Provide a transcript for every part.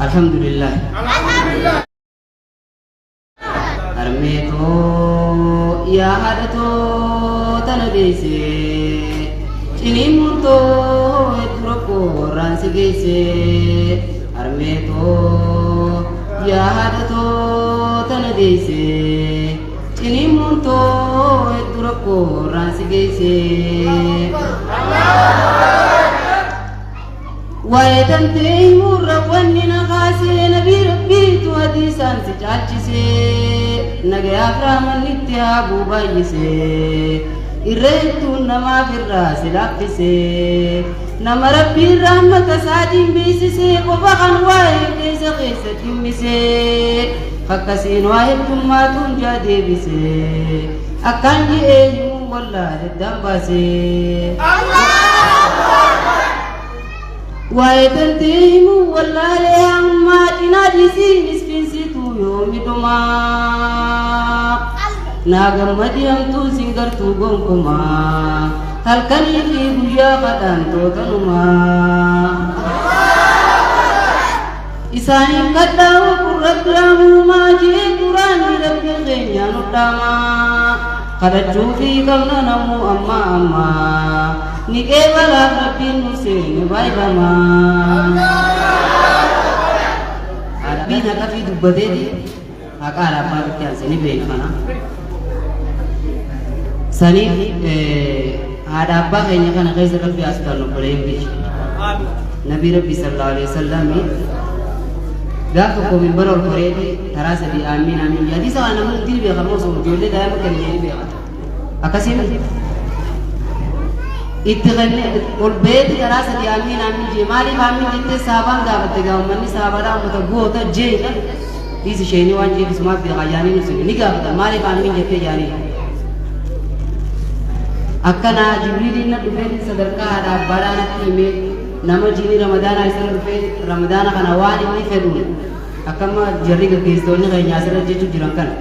Alhamdulillah. Armeeto yaa haadhatoo tana geesse cinimuutoo dura kooraan si geesse. Armeeto yaa haadhatoo tana geesse cinimuutoo dura kooraan si geesse. Waayitantee murra wanni na kaasee nabii rabbiitu hadiisaan si caalchisee nagayaaf raamannitti haabuu baay'isee irreettuun namaaf irraa si laaffisee nama rabbiin rahmata isaatiin beeksisee qofa kan waa'ee keessa dhimmisee akkasiin waa heddummaatuun jaa deebisee akkaan ji'ee himuun wallaa daddaan baasee. Waayitantee wallaalee ammaa cinaa dhiisiin isfiinsituu yoomiidhumaa naa gammadii hamtuu singartuu gonkumaa halkanii fi guyyaa kadhaan tootanumaa isaaniin kadhaawu qurratti raamumaa jee duraanii rabbii keenyaan hodhaamaa kadhachuu fi qabna namuu ammaa ni keebalaaf rabbiin nu seene baay'amaa. Rabbiin haqa fi dubbateeti haqa alaabaa itti aansanii beekana. Saniif haadha abbaa keenya kana keessa rabbi asxaan obboleeyyan biyya. Nabii rabbi sallallahu alaihi wasallam gaafa tokko minbara ol koreeti taraa sadii amiin amiin jedha. Hadiisa waan namni ittiin beekamu osoo ijoollee daa'ima keenya ni beekata. Akkasiin itti kenne ol beeti taraa sadii amiin amiin jee maaliif amiin jettee saabaan gaafatte gaafammanni saabaadhaan ummata goota jeedha dhiisi isheenii waan jeebisumaaf beekaa jaanii nuti ni gaafata maaliif amiin jettee jaanii akkana jibriiliin na dhufee sadarkaa haadha abbaadhaan natti himee nama jiini ramadaanaa isarra dhufee ramadaana kana waan inni fedhuun akkama jarri gaggeessitoonni keenya asirra jechuu jiran kana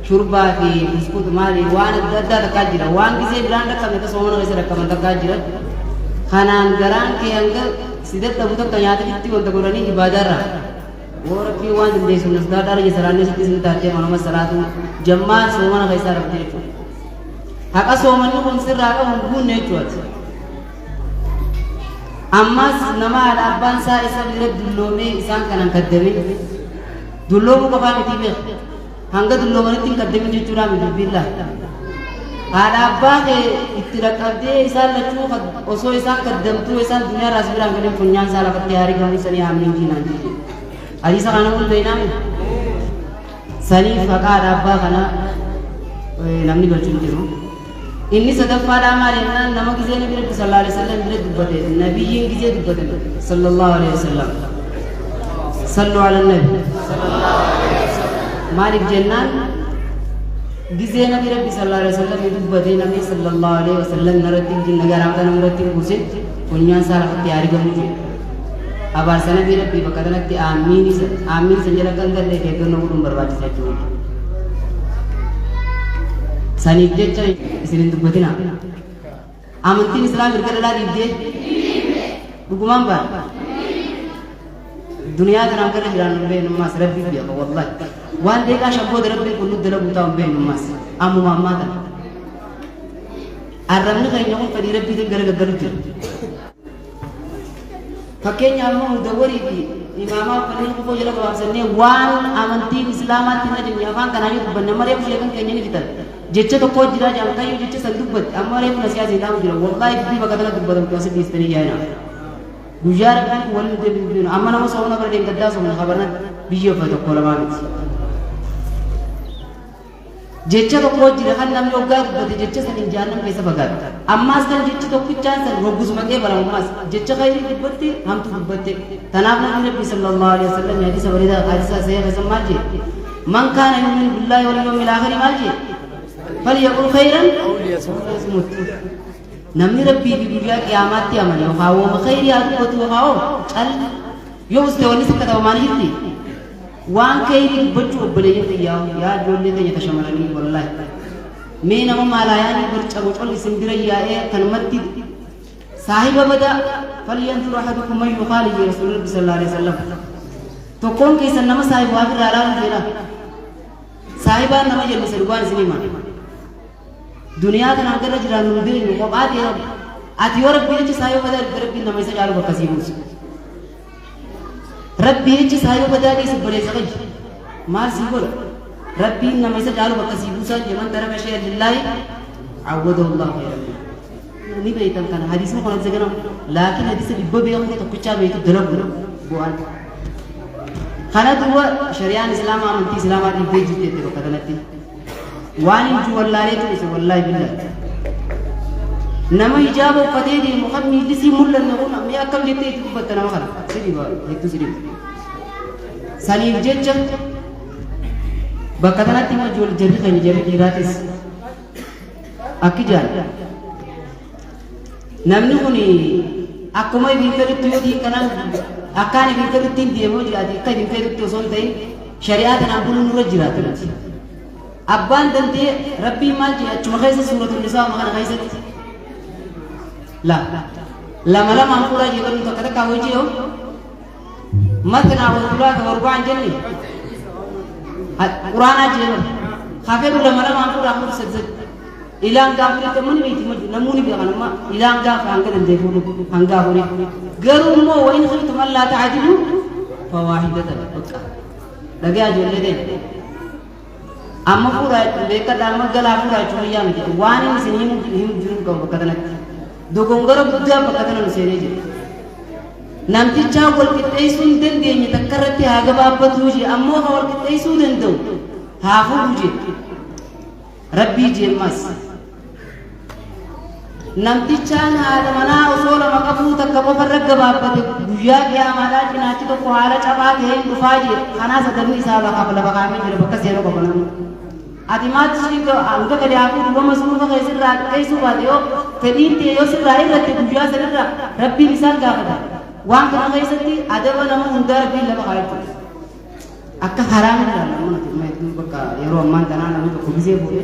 shurbaa fi buskuut maali waan adda addaa takkaa jira waan gisee biraan dhaqqabne akka soomana keessa dhaqqaban takkaa jira kanaan garaan kee hanga si dadhabu takka nyaatanitti wanta godhanii ibaadaarra warabbii waan dandeessu nasdaadhaara jesalaannee sitti isin taatee manuma salaatu jammaan soomana keessaa rabbi jechuudha haqa soomanni kun sirraa qabu guunne jechuudha ammas nama haadha abbaan isaa isa bira dulloomee isaan kanan kaddamin dulloomuu qofaa miti beeku hanga dulloomanitti hin kaddamin jechuudha mi dubbiillaa haadha abbaa kee itti dhaqqabdee isaan lachuu osoo isaan kaddamtuu isaan duniyaa irraas biraan gadeen funyaan isaa lafatti haarii gamuu sanii haamniin jiinaan jechuudha hadiisa kana kun beeynaami saniif haqa haadha abbaa kana namni galchuun jiru inni sadaffaadhaa maal jennaan nama gizee nabi rabbi sallallahu alaihi wasallam bira dubbate nabiyyiin gizee dubbate sallallahu alaihi wasallam sallu ala nabi maaliif jennaan gizee nabi rabbi sallallahu alaihi wasallam dubbate nabi sallallahu alaihi wasallam narratti jinna garaamta namarratti buuse funyaan isaa lafatti argamu abaarsa nabi rabbi bakka kanatti aamiin san jala kan galle eeggannoo godhuun barbaachisa jechuudha saniif jecha isinin dubbatina amantiin islaam erga dhalaa dhiibdee dhugumaan ba'a duniyaa kanaan gara jiraan hin beeknummaas rabbii beeka wallahi waan deeqaa shabbooda rabbiin kun nutti dalagu taa'u hin beeknummaas ammuma ammaa kana arrabni keenya kun fedhii rabbiitiin gara gaggaru jira fakkeenya ammoo mudawwarii fi imaamaa kanneen kufoo jala gabaabsannee waan amantiin islaamaatti hin ajajne afaan kanaan dubbanne malee kushee kan keenya ni fitan jecha tokko jira jaan kayyuu jecha san dubbatti amma reefu na siyaasii ta'u jira wallahi dubbii bakka kana dubbatamtu asii dhiistanii yaa'ina guyyaa rabbiin wal nuti dubbinu amma nama soomna bara deemgaddaa soomna kabarna biyya uffata tokko lamaa miti jecha tokko jira kan namni hoggaa dubbate jecha san hin jaannam keessa fagaata ammaas kan jechi tokkichaan san roggusuma qee baramummaas jecha khayrii dubbatti hamtu dubbatte tanaaf nabi rabbi sallallahu alaihi wasallam hadiisa bareedaa hadiisa sahiha san maal jedhe man kaana yu'minu billahi wal yawmil aakhir maal jedhe فليقل خيرا أو ليصمت نمني ربي بيجا قياماتي أماني وخاو مخيري أدوبتو وخاو قال يوستي ونسكت ومان هيتي وان كيري بجو بليت يا جولي تي يتشملني والله مين أمم على يعني برج أبو جول سندري يا كلمتي صاحب بدا فلينظر أحدكم من يخالف رسول الله صلى الله عليه وسلم tokkoon keessan nama saahibaa irraa ilaaluun fedha saahibaan nama jennu isa dhugaan isin hima duniyaa kanaan gara jiraan nu beeknu kophaa ta'e ati yoo rabbii jecha saayoo badaa rabbiin nama isa caalu bakka sii buusu rabbii jecha saayoo badaa dhiisa baleessa qaji maal sii godha rabbiin nama isa caalu bakka sii buusaa jeman daraba shay'an lillaahi awwadahu allahu khayran ni beektan kana hadiisni kun akka ganam laakiin hadiisa dhibba beekamte tokkichaa beektu dalagu bu'aan kana duuba shari'aan islaamaa amantii islaamaa dhibbee jirti jettee bakka kanatti waan hin juwallaalee ture wallaahi billahi nama hijaaba uffatee deemu kan miilli sii mul'anne kun amma akkam jettee itti dubbatta nama kana sidiba hedduu sidiba saniif jecha bakka kanatti ima jarri keenya jarri dhiiraatis akki jaan namni kun akkuma ibin fedhutti yoo diikanaan akkaan ibin fedhuttiin deemoo jiraate akka ibin fedhutti osoo hin ta'in shari'aa kanaan buluun nurra jiraatu abbaan dandee rabbiin maal jedhe achuma keessa suuratul nisaa kana keessatti lama lamaan fuudhaa jedhamu takka takka hojii yoo matnaa walfulaa ka warbaan jenne quraanaa jedhamu hafeeru lama lamaan fuudhaa fuudhu saddeet ilaan gaafa dhaqe mani beekti maju namoonni beekan amma ilaan gaafa hanga dandee fuudhu hanga fuudhe garuu immoo wayin khiftum allaa ta'dilu fawaahidatan bakka dhagaa ijoollee ta'e amma fuudhaa beekadhaa amma galaa fuudhaa jechuun yaa miti waan inni isin himu jiru qabu bakka kanatti dogongora guddaa bakka kana nu seenee jira namtichaa wal qixxeessuu hin dandeenye takka irratti haa gabaabbatuu jee ammoo haa wal qixxeessuu danda'u haa fuudhu jee rabbii jeemmas namtichaan haadha manaa osoo lama qabuu takka qofarra gabaabbate guyyaa qiyaamaadhaa cinaachi tokko haala cabaa ta'een dhufaa jee kanaas adabni isaa lafa kaamee jira bakka seenuu qaba namni ati maatti siika hanga gadi haafuu duuba masruufa keessirraa qixxeessuu baate yoo fedhiin ta'e yoo sirraa irratti guyyaa sanirra rabbiin isaan gaafata waan kana keessatti adaba nama hundaa rabbiin lafa kaa'etu akka haraam irraa namoonni bakka yeroo ammaan tanaa namni tokko gisee fuudhe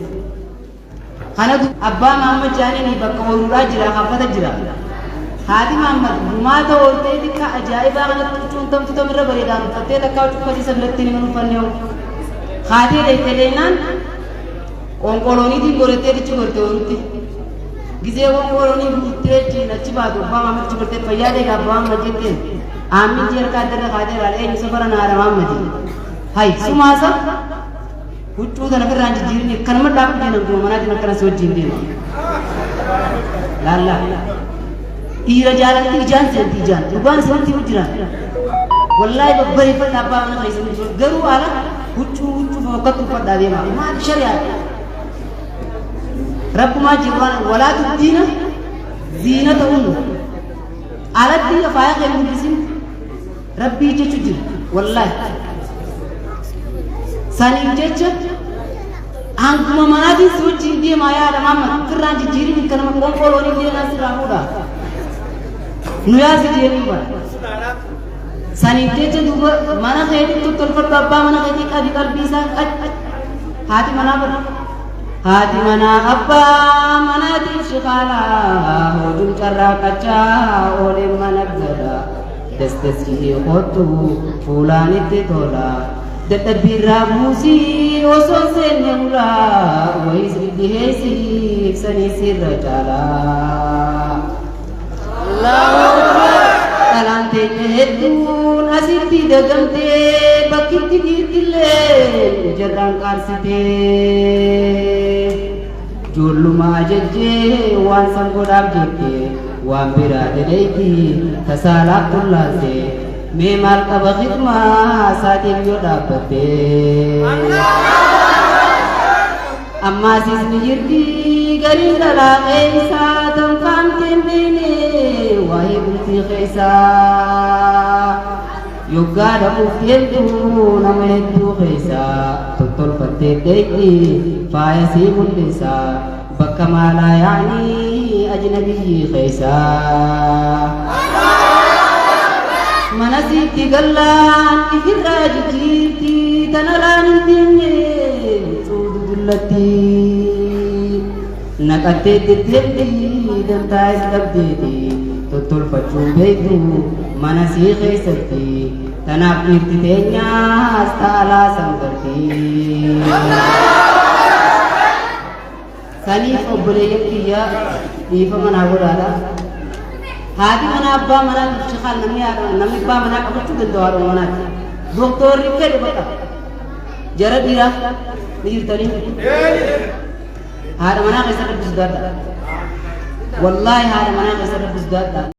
kana abbaa Muhammad jaaniin bakka ooluudhaa jira hafata jira haati Muhammad gumaata ooltee xiqqa ajaa'ibaa kanatti cuuntamtu tamirra bareedaan uffattee takkaa cuffatiisa biratti ni manuufannee haatee dheettee deennaan onqolooniitiin godhattee dichi godhate oolutti gisee onqoloonii guuttee achi baatu abbaa Muhammad achi godhattee fayyaa deegaa abbaa Muhammad jettee aamin jeerka addarra kaatee irraa eenyu safara naara Muhammad hay sumaasa huccuu tana firraan jijjiirin akkanuma dhaabu jeenamtu manaatiin akkana si wajjin deema laallaa dhiira jaalatti ijaan seenti ijaan dhugaan isinitti hojjiran wallaahi babbareeffadha abbaa mana keessatti garuu ala huccuu fokkattu uffadhaa deema maal shari'aa rabbumaa jirwaan walaa tubdiina ziinata hunnu alatti faaya kee mul'isin rabbii jechu jira wallaahi saniif jecha hanguma manaatiin si wajjin deemaa yaada Muhammad firraan jijjiirin kanuma qonqoloonii deemaa sirraa fuudha nu yaasi deemuu bara saniif jecha duuba mana keetitti tolfadhu abbaa mana keetii qabi qalbii isaa haati manaa bara haati manaa abbaa manaatiif shiqaalaa hoduun carraaqachaa ooleen mana gada dastasii kottu fuulaan itti tola dadhabbiirraa buusii osoo seenne ulaa wayis dhiheessiif sanii sirra caalaa dhalaan teenya hedduun asitti dagamtee bakkitti dhiirtillee jarraan qaarsitee joollumaa jejjee waan sangoodhaaf jettee waan biraa jedheetti tasaalaaf tullaansee mee maal qaba khidmaa isaatiif yoo dhaabbattee ammaasiis ni jirti gariin dhalaa keessaa tanfaamteen beene waa'ee bultii keessaa yoggaa dhabuuf hedduu nama hedduu keessaa tottolfattee deetti faaya sii mul'isaa bakka maalaa yaa'anii ajnabiyyii keessaa mana sitti gallaan ifirraa jijjiirti tanarraan hin deemne cuudu dullatti naqattee deddeebii dantaa'es dhabdeeti tottolfachuu beektu mana sii keessatti Tanap nirtitenya astala sambarti. Sanif obboleeyyan kiyya dhiifama naa godhaadha. Haati mana abbaa manaa shaqaan namni abbaa manaa qabachuu danda'u haadha manaati. Doktorri fedhe bakka jara dhiiraaf ni jirtanii haadha manaa keessa rabbis gaadha. Wallaahi haadha manaa keessa rabbis gaadha.